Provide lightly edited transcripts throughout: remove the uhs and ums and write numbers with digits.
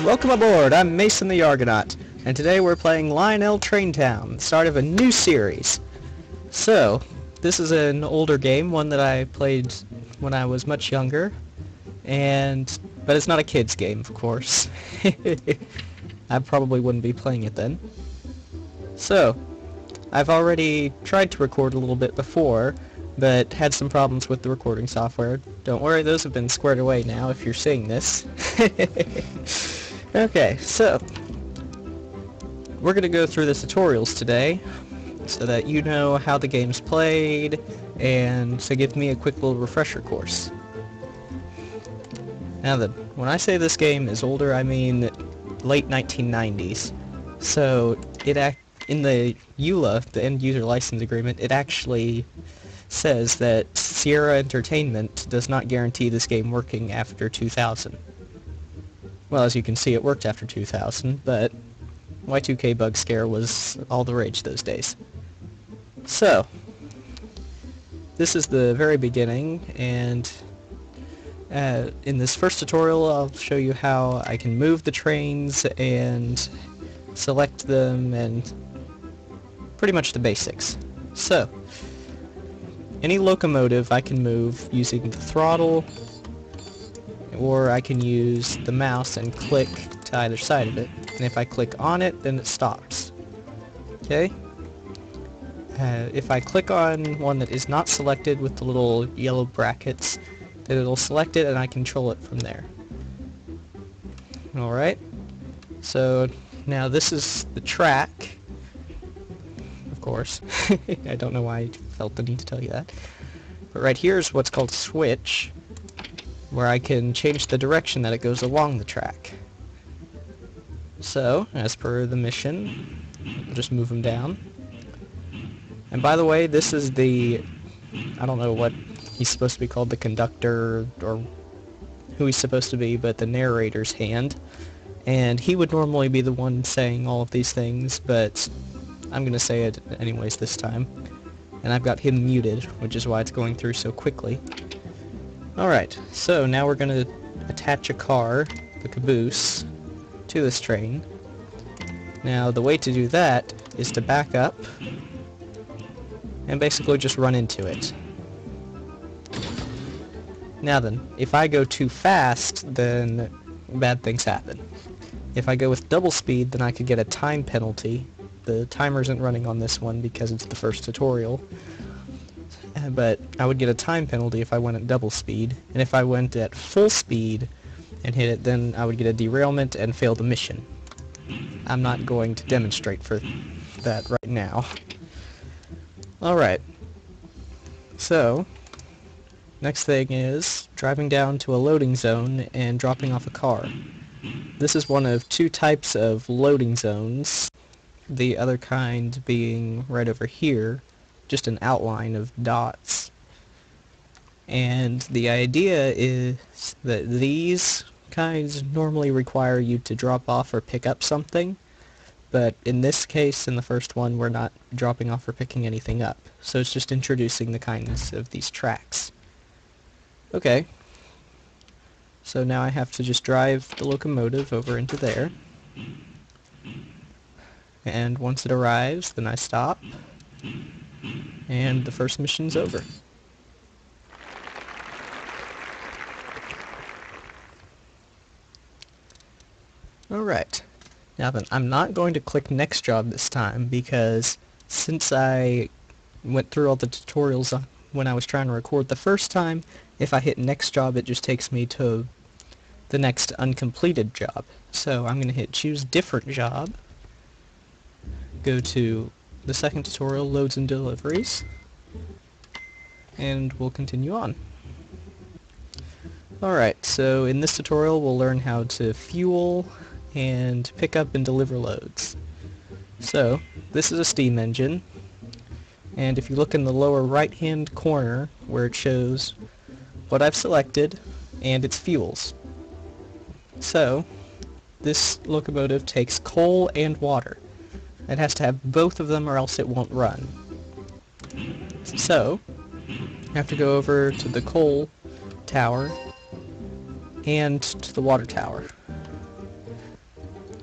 Welcome aboard, I'm Mason the Argonaut, and today we're playing Lionel Traintown, the start of a new series. So, this is an older game, one that I played when I was much younger, but it's not a kid's game, of course. I probably wouldn't be playing it then. So, I've already tried to record a little bit before, but had some problems with the recording software. Don't worry, those have been squared away now if you're seeing this. Okay, so we're going to go through the tutorials today so that you know how the game's played and to give me a quick little refresher course. Now then, when I say this game is older, I mean late 1990s. So in the EULA, the End User License Agreement, it actually says that Sierra Entertainment does not guarantee this game working after 2000. Well, as you can see, it worked after 2000, but Y2K bug scare was all the rage those days. So, this is the very beginning, and in this first tutorial I'll show you how I can move the trains and select them and pretty much the basics. So, any locomotive I can move using the throttle, or I can use the mouse and click to either side of it. And if I click on it, then it stops. Okay? If I click on one that is not selected with the little yellow brackets, then it'll select it and I control it from there. Alright? So now this is the track. Of course. I don't know why I felt the need to tell you that. But right here is what's called switch, where I can change the direction that it goes along the track. So, as per the mission, I'll just move them down. And by the way, this is the, I don't know what he's supposed to be called, the conductor, or who he's supposed to be, but the narrator's hand. And he would normally be the one saying all of these things, but I'm going to say it anyways this time. And I've got him muted, which is why it's going through so quickly. Alright, so now we're going to attach a car, the caboose, to this train. Now the way to do that is to back up and basically just run into it. Now then, if I go too fast, then bad things happen. If I go with double speed, then I could get a time penalty. The timer isn't running on this one because it's the first tutorial. But I would get a time penalty if I went at double speed, and if I went at full speed and hit it, then I would get a derailment and fail the mission. I'm not going to demonstrate for that right now. Alright, so next thing is driving down to a loading zone and dropping off a car. This is one of two types of loading zones, the other kind being right over here, just an outline of dots. And the idea is that these kinds normally require you to drop off or pick up something, but in this case, in the first one, we're not dropping off or picking anything up. So it's just introducing the kinds of these tracks. Okay. So now I have to just drive the locomotive over into there. And once it arrives, then I stop. And the first mission's over. Alright. Now then, I'm not going to click next job this time because since I went through all the tutorials when I was trying to record the first time, if I hit next job it just takes me to the next uncompleted job. So I'm going to hit choose different job, go to the second tutorial, loads and deliveries, and we'll continue on. Alright, so in this tutorial we'll learn how to fuel and pick up and deliver loads. So, this is a steam engine, and if you look in the lower right hand corner where it shows what I've selected and its fuels. So, this locomotive takes coal and water. It has to have both of them or else it won't run. So, I have to go over to the coal tower and to the water tower.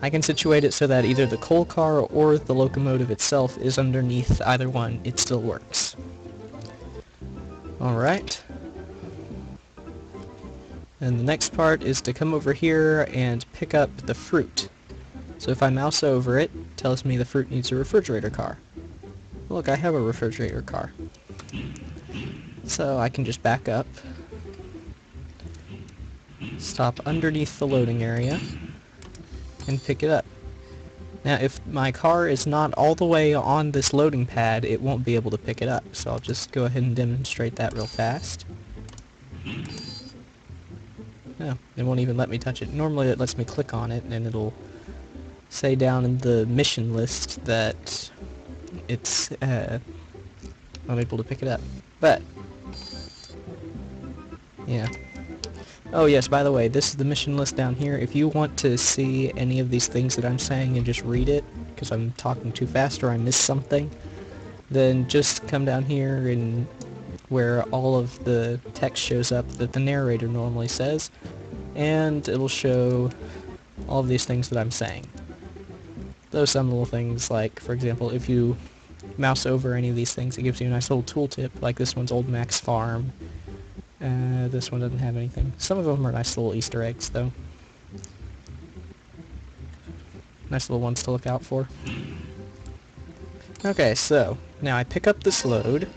I can situate it so that either the coal car or the locomotive itself is underneath either one. It still works. Alright. And the next part is to come over here and pick up the fruit. So if I mouse over it, it tells me the fruit needs a refrigerator car. Look, I have a refrigerator car. So I can just back up, stop underneath the loading area, and pick it up. Now if my car is not all the way on this loading pad, it won't be able to pick it up. So I'll just go ahead and demonstrate that real fast. No, it won't even let me touch it. Normally it lets me click on it and it'll say down in the mission list that it's unable to pick it up. But yeah. Oh yes, by the way, this is the mission list down here. If you want to see any of these things that I'm saying and just read it, because I'm talking too fast or I missed something, then just come down here and where all of the text shows up that the narrator normally says, and it'll show all of these things that I'm saying. Though some little things, like, for example, if you mouse over any of these things, it gives you a nice little tooltip, like this one's Old Mac's Farm. This one doesn't have anything. Some of them are nice little Easter eggs, though. Nice little ones to look out for. Okay, so, now I pick up this load,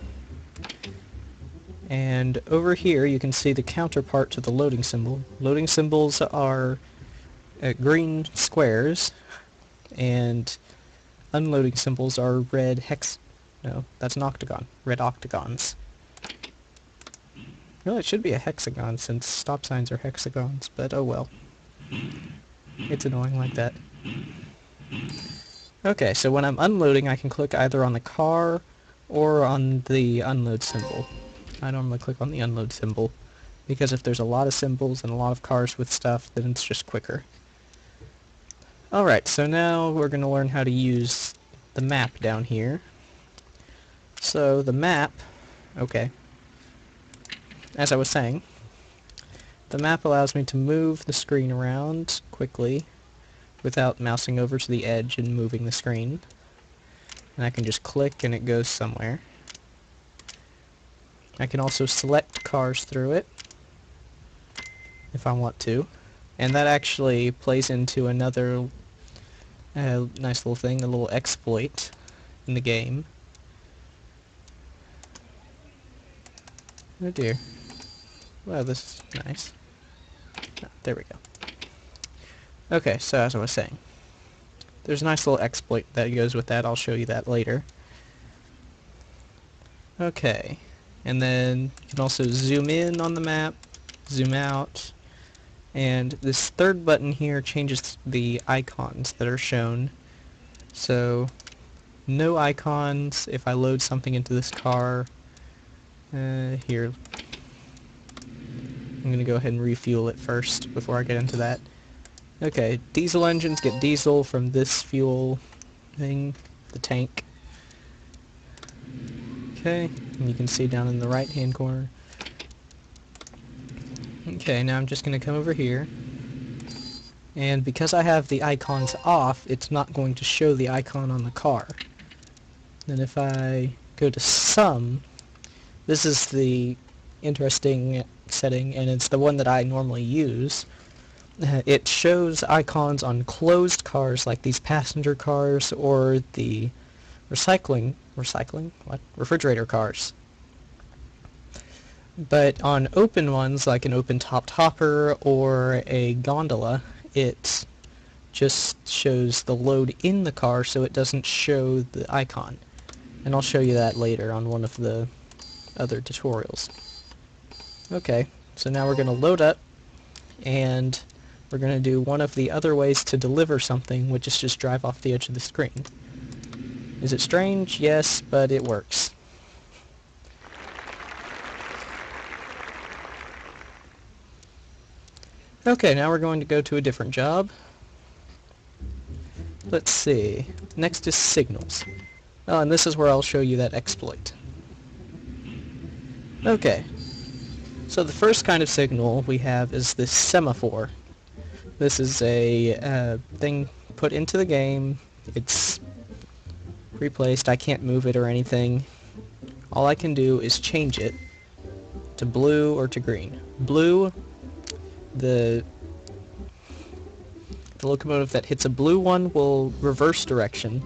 and over here you can see the counterpart to the loading symbol. Loading symbols are green squares, and unloading symbols are red hex... No, that's an octagon. Red octagons. Really, it should be a hexagon since stop signs are hexagons, but oh well. It's annoying like that. Okay, so when I'm unloading, I can click either on the car or on the unload symbol. I normally click on the unload symbol, because if there's a lot of symbols and a lot of cars with stuff, then it's just quicker. Alright, so now we're going to learn how to use the map down here. So the map, okay, as I was saying, the map allows me to move the screen around quickly without mousing over to the edge and moving the screen. And I can just click and it goes somewhere. I can also select cars through it if I want to, and that actually plays into another nice little thing, a little exploit in the game. Oh dear. Well, this is nice. Oh, there we go. Okay, so as I was saying, there's a nice little exploit that goes with that. I'll show you that later. Okay. And then you can also zoom in on the map, zoom out, and this third button here changes the icons that are shown. So, no icons if I load something into this car. Here. I'm going to go ahead and refuel it first before I get into that. Okay, diesel engines get diesel from this fuel thing, the tank. Okay, and you can see down in the right hand corner. Okay, now I'm just going to come over here, and because I have the icons off, it's not going to show the icon on the car. Then if I go to sum, this is the interesting setting, and it's the one that I normally use. It shows icons on closed cars like these passenger cars or the refrigerator cars. But on open ones, like an open-topped hopper or a gondola, it just shows the load in the car, so it doesn't show the icon. And I'll show you that later on one of the other tutorials. Okay, so now we're going to load up, and we're going to do one of the other ways to deliver something, which is just drive off the edge of the screen. Is it strange? Yes, but it works. Okay, now we're going to go to a different job. Let's see. Next is signals. Oh, and this is where I'll show you that exploit. Okay. So the first kind of signal we have is this semaphore. This is a thing put into the game. It's replaced. I can't move it or anything. All I can do is change it to blue or to green. Blue, the locomotive that hits a blue one will reverse direction.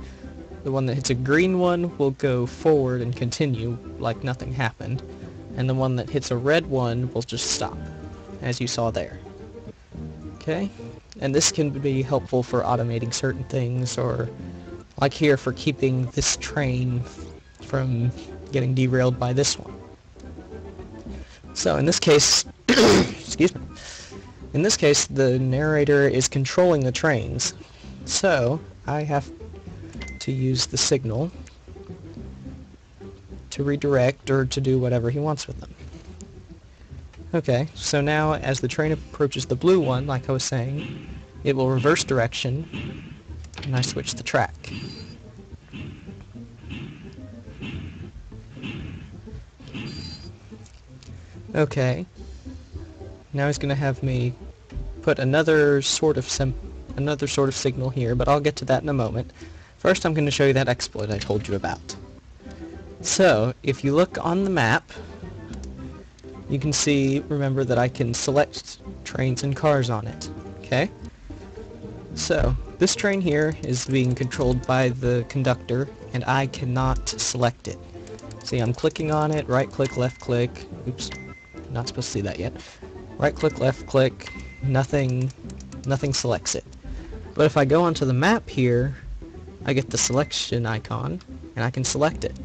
The one that hits a green one will go forward and continue like nothing happened. And the one that hits a red one will just stop, as you saw there. Okay? And this can be helpful for automating certain things, or like here for keeping this train from getting derailed by this one. So in this case, excuse me. In this case, the narrator is controlling the trains, so I have to use the signal to redirect or to do whatever he wants with them. Okay, so now as the train approaches the blue one, like I was saying, it will reverse direction, and I switch the track. Okay, now he's going to have me put another sort of signal here, but I'll get to that in a moment. First I'm going to show you that exploit I told you about. So, if you look on the map, you can see, remember that I can select trains and cars on it. Okay? So, this train here is being controlled by the conductor, and I cannot select it. See, I'm clicking on it, right click, left click, oops, not supposed to see that yet. Right click, left click, nothing selects it. But if I go onto the map here, I get the selection icon, and I can select it.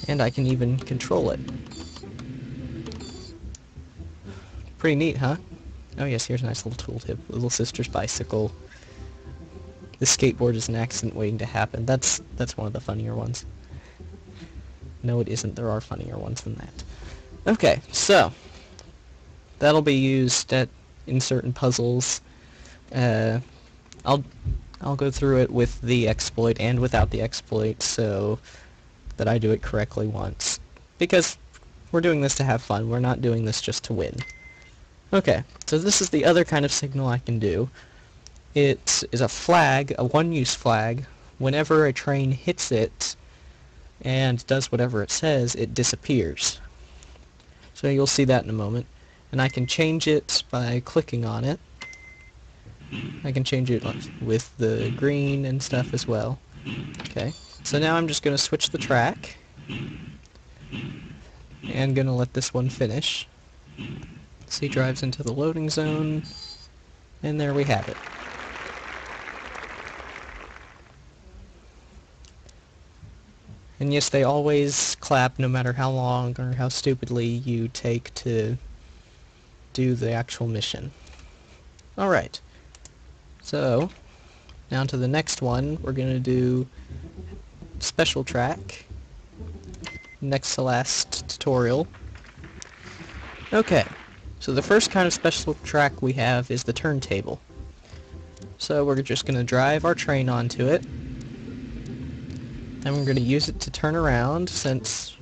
And I can even control it. Pretty neat, huh? Oh yes, here's a nice little tooltip. Little sister's bicycle. The skateboard is an accident waiting to happen. That's one of the funnier ones. No, it isn't. There are funnier ones than that. Okay, so that'll be used in certain puzzles. I'll go through it with the exploit and without the exploit, so that I do it correctly once. Because we're doing this to have fun. We're not doing this just to win. Okay, so this is the other kind of signal I can do. It is a flag, a one-use flag. Whenever a train hits it and does whatever it says, it disappears. So you'll see that in a moment. And I can change it by clicking on it. I can change it with the green and stuff as well. Okay, so now I'm just going to switch the track. And going to let this one finish. See, drives into the loading zone. And there we have it. And yes, they always clap no matter how long or how stupidly you take to do the actual mission. Alright. So, now to the next one, we're going to do special track. Next to last tutorial. Okay, so the first kind of special track we have is the turntable. So we're just going to drive our train onto it. And we're going to use it to turn around since...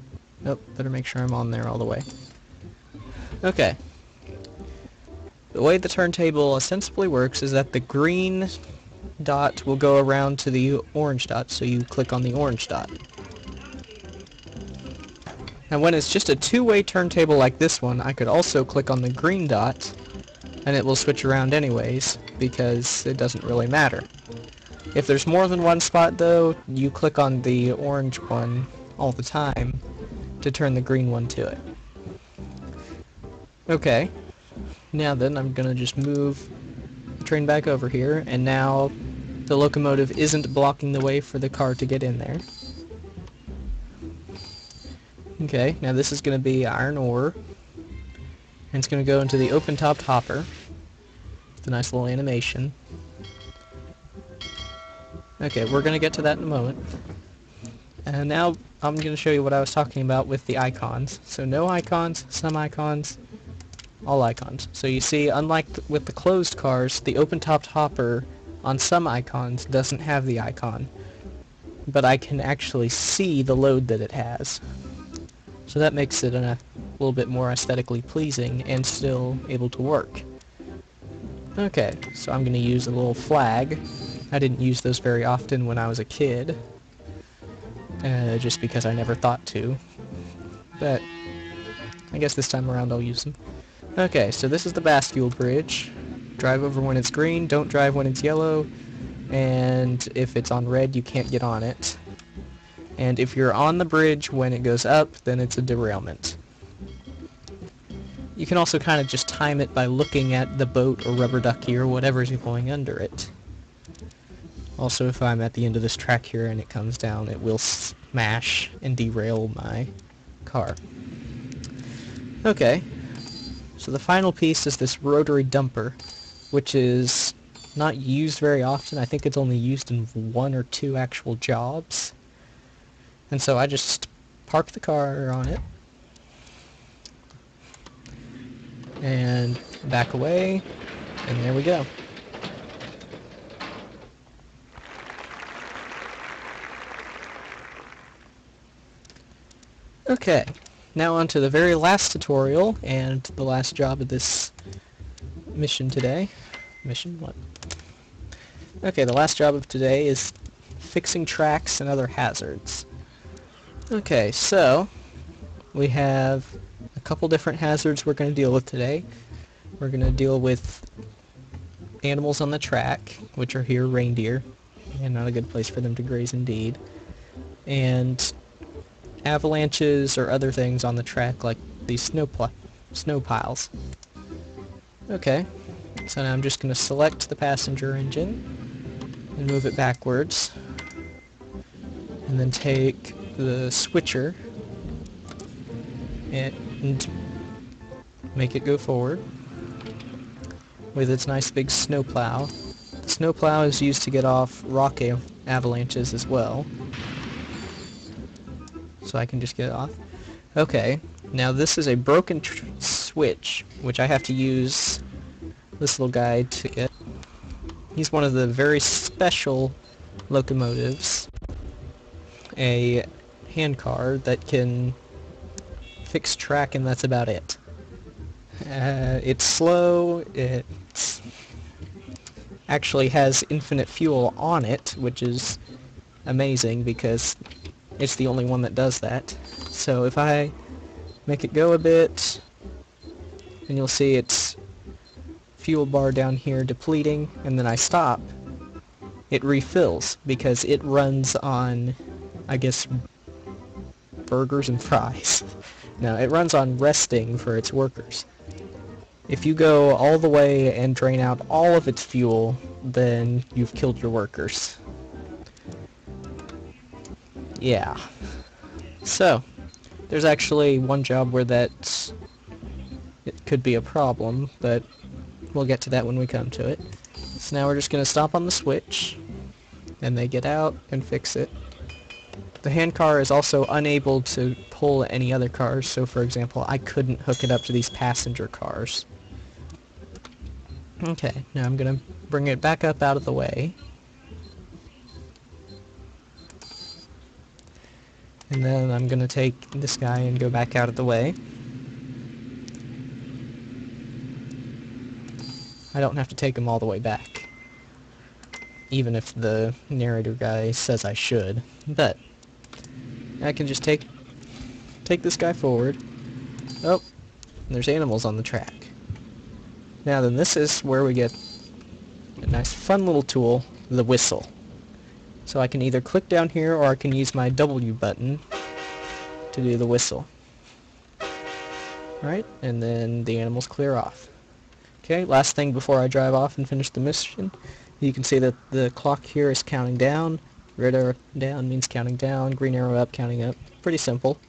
Oh, better make sure I'm on there all the way. Okay. The way the turntable ostensibly works is that the green dot will go around to the orange dot, so you click on the orange dot. And when it's just a two-way turntable like this one, I could also click on the green dot, and it will switch around anyways, because it doesn't really matter. If there's more than one spot, though, you click on the orange one all the time to turn the green one to it. Okay, now then I'm gonna just move the train back over here, and now the locomotive isn't blocking the way for the car to get in there. Okay, now this is gonna be iron ore, and it's gonna go into the open-topped hopper. It's a nice little animation. Okay, we're gonna get to that in a moment. And now I'm gonna show you what I was talking about with the icons. So no icons, some icons, all icons. So you see, unlike with the closed cars, the open-topped hopper on some icons doesn't have the icon, but I can actually see the load that it has. So that makes it a little bit more aesthetically pleasing and still able to work. Okay, so I'm going to use a little flag. I didn't use those very often when I was a kid, just because I never thought to, but I guess this time around I'll use them. Okay, so this is the Bastille Bridge. Drive over when it's green, don't drive when it's yellow, and if it's on red you can't get on it. And if you're on the bridge when it goes up, then it's a derailment. You can also kind of just time it by looking at the boat or rubber ducky or whatever's going under it. Also, if I'm at the end of this track here and it comes down, it will smash and derail my car. Okay, so the final piece is this rotary dumper, which is not used very often. I think it's only used in 1 or 2 actual jobs. And so I just park the car on it and back away, and there we go. Okay, now on to the very last tutorial and the last job of this mission today. Mission what? Okay, the last job of today is fixing tracks and other hazards. Okay, so we have a couple different hazards we're going to deal with today. We're going to deal with animals on the track, which are here reindeer, and not a good place for them to graze indeed, and avalanches or other things on the track like these snow piles. Okay, so now I'm just going to select the passenger engine and move it backwards, and then take the switcher and make it go forward with its nice big snowplow. The snowplow is used to get off rock avalanches as well, so I can just get it off. Okay, now this is a broken switch, which I have to use this little guy to get. He's one of the very special locomotives, a handcar that can fix track, and that's about it. It's slow, it actually has infinite fuel on it, which is amazing because it's the only one that does that. So if I make it go a bit, and you'll see its fuel bar down here depleting, and then I stop, it refills because it runs on, I guess, burgers and fries. No, it runs on resting for its workers. If you go all the way and drain out all of its fuel, then you've killed your workers. Yeah. So, there's actually one job where it could be a problem, but we'll get to that when we come to it. So now we're just going to stop on the switch, and they get out and fix it. The handcar is also unable to pull any other cars, so for example, I couldn't hook it up to these passenger cars. Okay, now I'm going to bring it back up out of the way. And then I'm going to take this guy and go back out of the way. I don't have to take him all the way back, even if the narrator guy says I should, but I can just take this guy forward. Oh, there's animals on the track. Now then, this is where we get a nice fun little tool, the whistle. So I can either click down here or I can use my W button to do the whistle. Right, and then the animals clear off. Okay, last thing before I drive off and finish the mission, you can see that the clock here is counting down. Red arrow down means counting down, green arrow up, counting up. Pretty simple.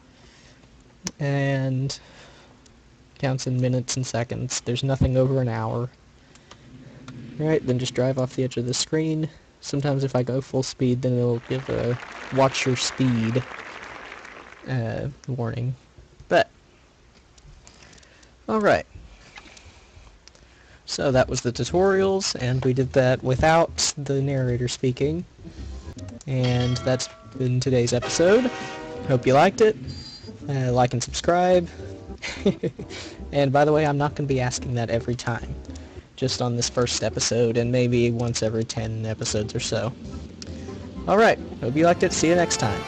And counts in minutes and seconds. There's nothing over an hour. Right, then just drive off the edge of the screen. Sometimes if I go full speed, then it'll give a watch your speed warning. But, alright. So that was the tutorials, and we did that without the narrator speaking. And that's been today's episode. Hope you liked it. Like and subscribe. And by the way, I'm not going to be asking that every time. Just on this first episode, and maybe once every 10 episodes or so. Alright, hope you liked it. See you next time.